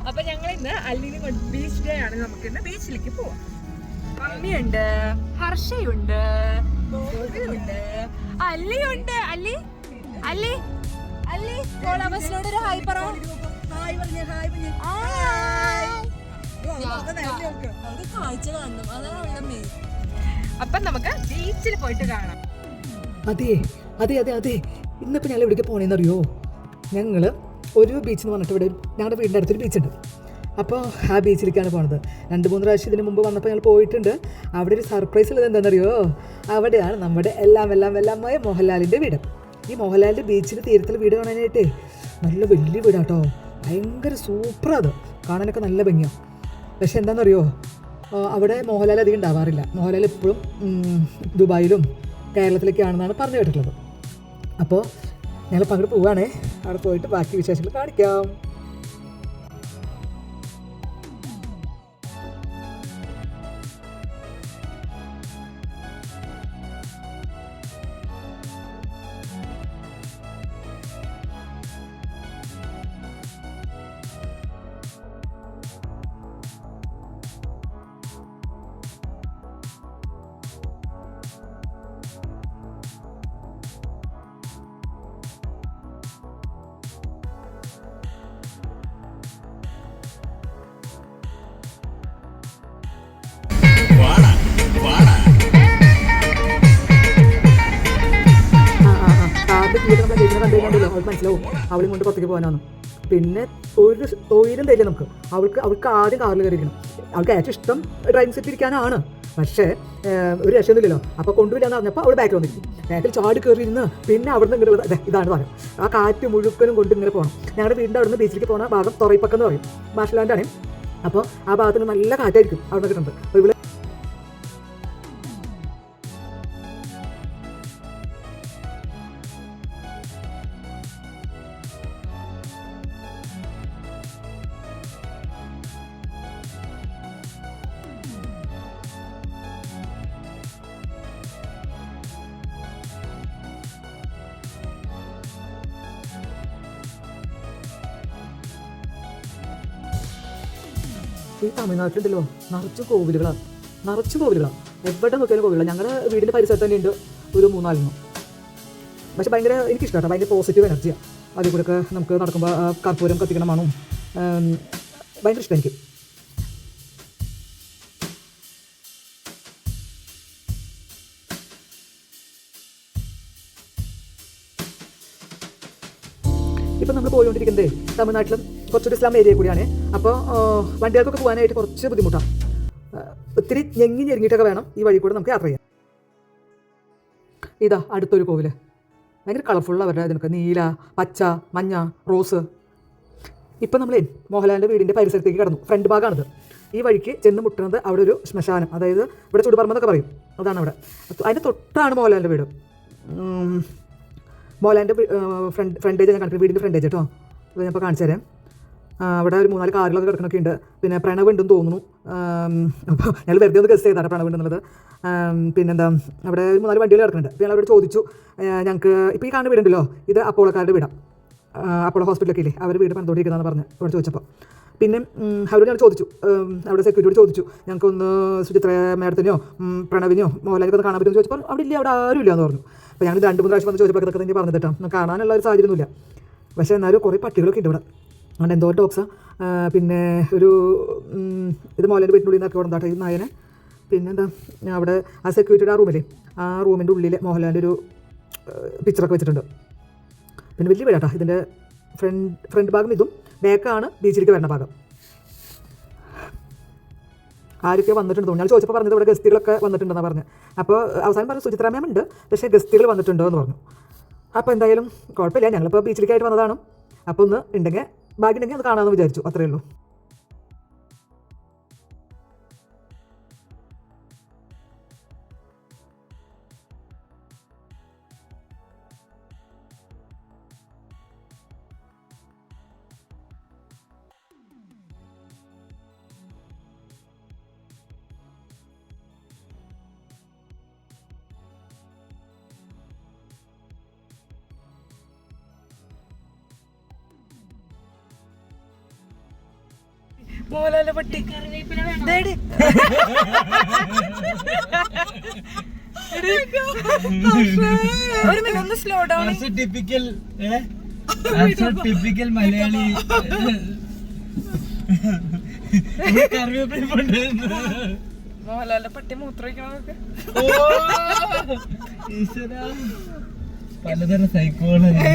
അപ്പൊ ഞങ്ങൾ ഇന്ന് അല്ലിനെ ബീച്ച് ഡേ ആണ്. നമുക്ക് ഇന്ന് ബീച്ചിലേക്ക് പോവാം. മമ്മിയുണ്ട്, ഹർഷയുണ്ട്, ഉണ്ട്, അല്ലിയുണ്ട്. അല്ലി അല്ലി അല്ലി ഫോളോവേഴ്സിനോട് ഒരു ഹായ് പറ. കാഴ്ച കാണണം, അതാണ് അവളുടെ മെയിൻ. അപ്പൊ നമുക്ക് ബീച്ചിൽ പോയിട്ട് കാണാം. അതെ അതെ അതെ അതെ ഇന്നിപ്പോൾ ഞങ്ങൾ എവിടേക്ക് പോകണമെന്നറിയോ? ഞങ്ങൾ ഒരു ബീച്ച് എന്ന് പറഞ്ഞിട്ട് ഇവിടെ ഞങ്ങളുടെ വീടിൻ്റെ അടുത്തൊരു ബീച്ചുണ്ട്. അപ്പോൾ ആ ബീച്ചിലേക്കാണ് പോണത്. 2-3 പ്രാവശ്യം ഇതിന് മുമ്പ് വന്നപ്പോൾ ഞങ്ങൾ പോയിട്ടുണ്ട്. അവിടെ ഒരു സർപ്രൈസ് ഉള്ളത് എന്താണെന്നറിയോ? അവിടെയാണ് നമ്മുടെ എല്ലാമായ മോഹൻലാലിൻ്റെ വീട്. ഈ മോഹൻലാലിൻ്റെ ബീച്ചിൻ്റെ തീരത്തിൽ വീട് കാണാനായിട്ടേ നല്ല വലിയ വീടാട്ടോ, ഭയങ്കര സൂപ്പറാണ്, അത് കാണാനൊക്കെ നല്ല ഭംഗിയാണ്. പക്ഷെ എന്താണെന്നറിയോ, അവിടെ മോഹൻലാൽ അധികം ഉണ്ടാവാറില്ല. മോഹൻലാൽ എപ്പോഴും ദുബായിലും കേരളത്തിലേക്കാണെന്നാണ് പറഞ്ഞു കേട്ടിട്ടുള്ളത്. അപ്പോൾ ഞങ്ങളിപ്പോൾ അങ്ങോട്ട് പോവുകയാണേ. അവിടെ പോയിട്ട് ബാക്കി വിശേഷങ്ങൾ കാണിക്കാം. മനസ്സിലാവും അവളും കൊണ്ട് പുറത്തേക്ക് പോകാനാണ്. പിന്നെ ഒരു തൊഴിലും തരില്ല നമുക്ക്. അവൾക്ക് ആദ്യം കാറിൽ കയറിയിരിക്കണം. അവൾക്ക് ഏറ്റവും ഇഷ്ടം ഡ്രൈവിംഗ് സെറ്റ് ഇരിക്കാനാണ്. പക്ഷേ ഒരു രക്ഷയൊന്നുമില്ലല്ലോ. അപ്പോൾ കൊണ്ടുവരാന്ന് പറഞ്ഞപ്പോൾ അവൾ ബാക്കിൽ വന്നിരിക്കും. ബാക്കിൽ ചാടി കയറിയിരുന്ന് പിന്നെ അവിടുന്ന് ഇങ്ങനെ ഇതാണ് പറയാം, ആ കാറ്റ് മുഴുവനും കൊണ്ട് ഇങ്ങനെ പോകണം. ഞങ്ങളുടെ വീടിൻ്റെ അവിടുന്ന് ബീച്ചിലേക്ക് പോകുന്ന ഭാഗം തുറയിപ്പക്കം എന്ന് പറയും, മാർഷലാൻഡാണ്. അപ്പോൾ ആ ഭാഗത്തിന് നല്ല കാറ്റായിരിക്കും അവിടെ കിട്ടുന്നത്. അപ്പോൾ ഇവിടെ ഈ തമിഴ്നാട്ടിലുണ്ടല്ലോ നിറച്ചും കോവിലുകളാണ്. എവിടെ നോക്കിയാലും കോവിലാണ്. ഞങ്ങളുടെ വീടിൻ്റെ പരിസരത്ത് തന്നെ ഉണ്ട് ഒരു 3-4. പക്ഷെ ഭയങ്കര എനിക്കിഷ്ടമാണ്, ഭയങ്കര പോസിറ്റീവ് എനർജിയാണ്. അതിൽ കൂടെയൊക്കെ നമുക്ക് നടക്കുമ്പോൾ കർപ്പൂരം കത്തിക്കണമാണോ ഭയങ്കര ഇഷ്ടം എനിക്ക്. ഇപ്പം നമ്മൾ പോയിക്കൊണ്ടിരിക്കുന്നത് തമിഴ്നാട്ടിലും കുറച്ചൊരു ഇസ്ലാം ഏരിയ കൂടിയാണ്. അപ്പോൾ വണ്ടികൾക്കൊക്കെ പോകാനായിട്ട് കുറച്ച് ബുദ്ധിമുട്ടാണ്. ഒത്തിരി ഞെങ്ങിഞ്ഞെരുങ്ങിയിട്ടൊക്കെ വേണം ഈ വഴി കൂടെ നമുക്ക് യാത്ര ചെയ്യാൻ. ഇതാ അടുത്തൊരു കോവിൽ, ഭയങ്കര കളർഫുൾ അവരുടെ ഇതിനൊക്കെ, നീല, പച്ച, മഞ്ഞ, റോസ്. ഇപ്പം നമ്മളെ മോഹൻലാലിൻ്റെ വീടിൻ്റെ പരിസരത്തേക്ക് കടന്നു. ഫ്രണ്ട് ഭാഗമാണിത്. ഈ വഴിക്ക് ചെന്ന് മുട്ടുന്നത് അവിടെ ഒരു ശ്മശാനം, അതായത് ഇവിടെ ചുടുപറമ്പെന്നൊക്കെ പറയും, അതാണ് അവിടെ. അതിൻ്റെ തൊട്ടാണ് മോഹൻലാലിൻ്റെ വീട്. മോഹൻലാലിൻ്റെ ഫ്രണ്ടേജ് ഞാൻ കണ്ടിട്ട്, വീടിൻ്റെ ഫ്രണ്ടേജ് കേട്ടോ, അത് ഞാൻ ഇപ്പോൾ കാണിച്ചു തരാം. അവിടെ ഒരു 3-4 കാറുകളൊക്കെ കിടക്കണൊക്കെ ഉണ്ട്. പിന്നെ പ്രണവ് ഉണ്ടെന്ന് തോന്നുന്നു. അപ്പോൾ ഞങ്ങൾ വെറുതെ ഒന്ന് ഗസ് ചെയ്താണ് പ്രണവ് ഉണ്ടെന്നുള്ളത്. പിന്നെന്താ, അവിടെ 3-4 വണ്ടികൾ കിടക്കുന്നുണ്ട്. അപ്പോൾ ഞങ്ങൾ അവരോട് ചോദിച്ചു, ഞങ്ങൾക്ക് ഇപ്പോൾ ഈ കാണുന്ന വീടുണ്ടല്ലോ, ഇത് അപ്പോളക്കാരുടെ വീടാണ്, അപ്പോളോ ഹോസ്പിറ്റലൊക്കെ ഇല്ലേ, അവർ വീട് പണിതുകൊണ്ടിരിക്കുന്നതെന്ന് പറഞ്ഞ് അവിടെ ചോദിച്ചപ്പോൾ. പിന്നെ അവരോട് ഞങ്ങൾ ചോദിച്ചു, അവിടെ സെക്യൂരിറ്റിയോട് ചോദിച്ചു, ഞങ്ങൾക്കൊന്ന് സുചിത്ര മേഡത്തിനെയോ പ്രണവിനെയോ മോഹൻലാലിനെ ഒന്ന് കാണാൻ പറ്റുമെന്ന് ചോദിച്ചപ്പോൾ അവിടെ ഇല്ല, അവിടെ ആരും ഇല്ലയെന്ന് പറഞ്ഞു. അപ്പോൾ ഞങ്ങൾ 2-3 പ്രാവശ്യം വന്ന് ചോദിച്ചപ്പോൾ ഇതൊക്കെ തന്നെ പറഞ്ഞത് കേട്ടോ, കാണാനുള്ള ഒരു സാഹചര്യമൊന്നുമില്ല. പക്ഷേ എന്നാലും കുറേ പട്ടികളൊക്കെ ഉണ്ട് ഇവിടെ. അങ്ങനെ എന്തോ ഡോഗ്സാണ്. പിന്നെ ഒരു ഇത് മോഹൻലാലിൻ്റെ വീട്ടിനുള്ളിൽ നിന്നൊക്കെ കൊണ്ടാട്ടോ ഈ നായനെ. പിന്നെന്താ, അവിടെ ആ സെക്യൂരിറ്റിയുടെ ആ റൂമില്ലേ, ആ റൂമിൻ്റെ ഉള്ളിൽ മോഹൻലാലിൻ്റെ ഒരു പിക്ചറൊക്കെ വെച്ചിട്ടുണ്ട്. പിന്നെ വലിയ വീടാട്ടോ. ഇതിൻ്റെ ഫ്രണ്ട് ഭാഗം ഇതും, ബാക്കാണ് ബീച്ചിലേക്ക് വരുന്ന ഭാഗം. ആരൊക്കെ വന്നിട്ടുണ്ട് തോന്നുന്നു. ഞാൻ ചോദിച്ചപ്പോൾ പറഞ്ഞത് ഇവിടെ ഗസ്റ്റുകളൊക്കെ വന്നിട്ടുണ്ടെന്നാണ് പറഞ്ഞത്. അപ്പോൾ അവസാനം പറഞ്ഞു സുചിത്ര മാം ഉണ്ട്, പക്ഷേ ഗസ്റ്റുകൾ വന്നിട്ടുണ്ടോ എന്ന് പറഞ്ഞു. അപ്പോൾ എന്തായാലും കുഴപ്പമില്ല, ഞങ്ങളിപ്പോൾ ബീച്ചിലേക്കായിട്ട് വന്നതാണ്. അപ്പോൾ ഒന്ന് ഉണ്ടെങ്കിൽ ബാഗുണ്ടെങ്കിൽ അത് കാണാമെന്ന് വിചാരിച്ചു, അത്രയേ ഉള്ളൂ. മോഹൻലാലിന്റെ പട്ടി ദേടി. ഒരു മിനിറ്റ് ഒന്ന് സ്ലോ ഡൗൺ. ടിപ്പിക്കൽ മലയാളി മോഹൻലാലിന്റെ പട്ടി മൂത്രമൊഴിക്കണതൊക്കെ പലതരം സൈക്കോളജി.